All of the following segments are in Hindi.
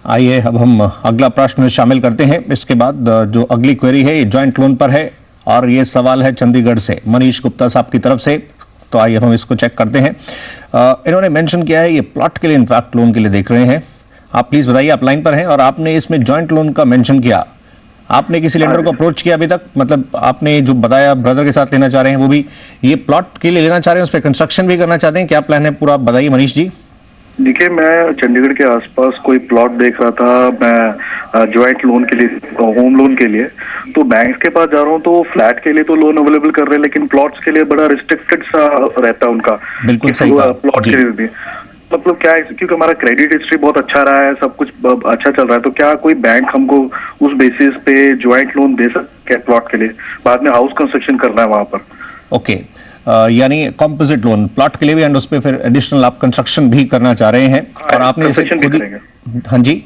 आइए अब हम अगला प्रश्न शामिल करते हैं। इसके बाद जो अगली क्वेरी है ये जॉइंट लोन पर है और ये सवाल है चंडीगढ़ से मनीष गुप्ता साहब की तरफ से। तो आइए हम इसको चेक करते हैं। इन्होंने मेंशन किया है ये प्लॉट के लिए इनफैक्ट लोन के लिए देख रहे हैं। आप प्लीज बताइए, आप लाइन पर हैं और आपने इसमें जॉइंट लोन का मेंशन किया। आपने किसी लेंडर को अप्रोच किया अभी तक? मतलब आपने जो बताया ब्रदर के साथ लेना चाह रहे हैं, वो भी ये प्लॉट के लिए लेना चाह रहे हैं, उस पर कंस्ट्रक्शन भी करना चाहते हैं, क्या प्लान है पूरा बताइए मनीष जी। देखिए, मैं चंडीगढ़ के आसपास कोई प्लॉट देख रहा था, मैं ज्वाइंट लोन के लिए, होम लोन के लिए। तो बैंक के पास जा रहा हूँ तो फ्लैट के लिए तो लोन अवेलेबल कर रहे हैं, लेकिन प्लॉट्स के लिए बड़ा रिस्ट्रिक्टेड सा रहता है उनका। बिल्कुल सही प्लॉट के लिए भी मतलब क्या है, क्योंकि हमारा क्रेडिट हिस्ट्री बहुत अच्छा रहा है, सब कुछ अच्छा चल रहा है, तो क्या कोई बैंक हमको उस बेसिस पे ज्वाइंट लोन दे सकते हैं प्लॉट के लिए? बाद में हाउस कंस्ट्रक्शन करना है वहां पर। ओके, यानी कॉम्पोजिट लोन प्लॉट के लिए भी एंड उस पर फिर एडिशनल आप कंस्ट्रक्शन भी करना चाह रहे हैं। और आपने इसे खुद ही, हाँ जी,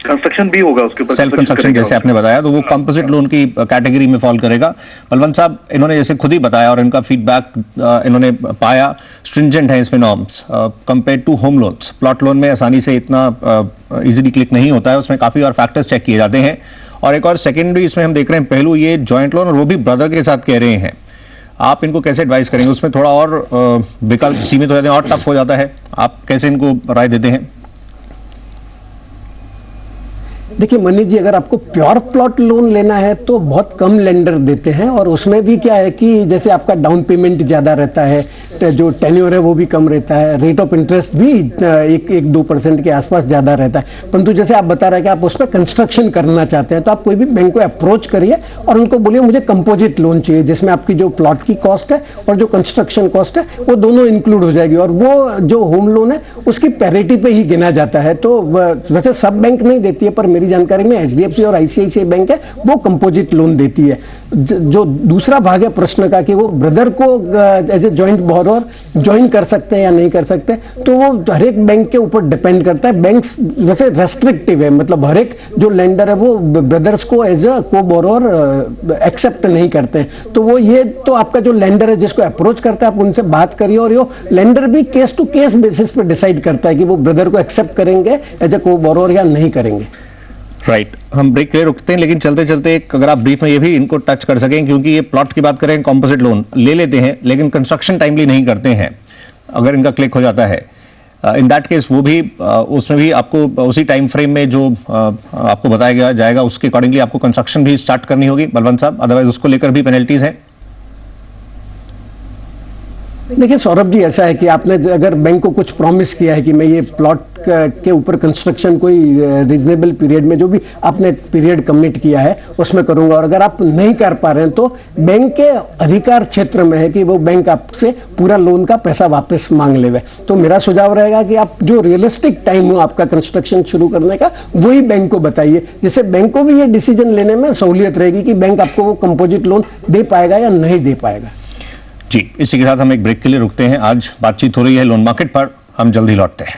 कंस्ट्रक्शन भी होगा उसके ऊपर, सेल्फ कंस्ट्रक्शन जैसे आपने बताया, तो वो कंपोजिट लोन की कैटेगरी में फॉल करेगा। बलवंत साहब, इन्होंने जैसे खुद ही बताया और इनका फीडबैक इन्होंने पाया स्ट्रिंजेंट है इसमें norms compare to home loans. Plot loan में आसानी से इतना इजीली क्लिक नहीं होता है, उसमें काफी और फैक्टर्स चेक किए जाते हैं। और एक और सेकेंडरी इसमें हम देख रहे हैं पहलू, ये जॉइंट लोन और वो भी ब्रदर के साथ कह रहे हैं। आप इनको कैसे एडवाइस करेंगे? उसमें थोड़ा और विकल्प सीमित हो जाते हैं और टफ हो जाता है, आप कैसे इनको राय देते हैं? देखिए मनीष जी, अगर आपको प्योर प्लॉट लोन लेना है तो बहुत कम लेंडर देते हैं, और उसमें भी क्या है कि जैसे आपका डाउन पेमेंट ज़्यादा रहता है, तो जो टेन्योर है वो भी कम रहता है, रेट ऑफ इंटरेस्ट भी 1-2% के आसपास ज़्यादा रहता है। परंतु जैसे आप बता रहे हैं कि आप उस पर कंस्ट्रक्शन करना चाहते हैं, तो आप कोई भी बैंक को अप्रोच करिए और उनको बोलिए मुझे कंपोजिट लोन चाहिए, जिसमें आपकी जो प्लॉट की कॉस्ट है और जो कंस्ट्रक्शन कॉस्ट है वो दोनों इंक्लूड हो जाएगी, और वो जो होम लोन है उसकी पैरिटी पे ही गिना जाता है। तो वैसे सब बैंक नहीं देती है, पर मेरी जानकारी में एचडीएफसी और आईसीआईसीआई बैंक है वो कंपोजिट लोन देती है। जो दूसरा भाग है प्रश्न का कि वो ब्रदर को as a joint borrower join कर सकते हैं या नहीं कर सकते, तो वो हर एक बैंक के ऊपर डिपेंड करता है। बैंक्स वैसे रेस्ट्रिक्टिव है, मतलब हर एक जो लेंडर है वो ब्रदर्स को एज ए को बोरोवर एक्सेप्ट नहीं करते हैं। तो वो ये तो आपका जो लेंडर है जिसको अप्रोच करता है, आप उनसे बात करिए, और ये लेंडर भी केस टू केस बेसिस पे डिसाइड करता है कि वो ब्रदर को एक्सेप्ट करेंगे एज ए को बोरोवर या नहीं करेंगे। राइट, हम ब्रेक के लिए रुकते हैं, लेकिन चलते चलते एक अगर आप ब्रीफ में ये भी इनको टच कर सकें, क्योंकि ये प्लॉट की बात करें, कंपोजिट लोन ले लेते हैं लेकिन कंस्ट्रक्शन टाइमली नहीं करते हैं। अगर इनका क्लिक हो जाता है इन दैट केस, वो भी उसमें भी आपको उसी टाइम फ्रेम में जो आपको बताया जाएगा उसके अकॉर्डिंगली आपको कंस्ट्रक्शन भी स्टार्ट करनी होगी बलवंत साहब, अदरवाइज उसको लेकर भी पेनल्टीज हैं। देखिए सौरभ जी, ऐसा है कि आपने अगर बैंक को कुछ प्रॉमिस किया है कि मैं ये प्लॉट के ऊपर कंस्ट्रक्शन कोई रीजनेबल पीरियड में, जो भी आपने पीरियड कमिट किया है उसमें करूंगा, और अगर आप नहीं कर पा रहे हैं तो बैंक के अधिकार क्षेत्र में है कि वो बैंक आपसे पूरा लोन का पैसा वापस मांग लेवे। तो मेरा सुझाव रहेगा कि आप जो रियलिस्टिक टाइम हो आपका कंस्ट्रक्शन शुरू करने का, वही बैंक को बताइए, जिससे बैंक को भी ये डिसीजन लेने में सहूलियत रहेगी कि बैंक आपको वो कंपोजिट लोन दे पाएगा या नहीं दे पाएगा। जी, इसी के साथ हम एक ब्रेक के लिए रुकते हैं। आज बातचीत हो रही है लोन मार्केट पर, हम जल्दी लौटते हैं।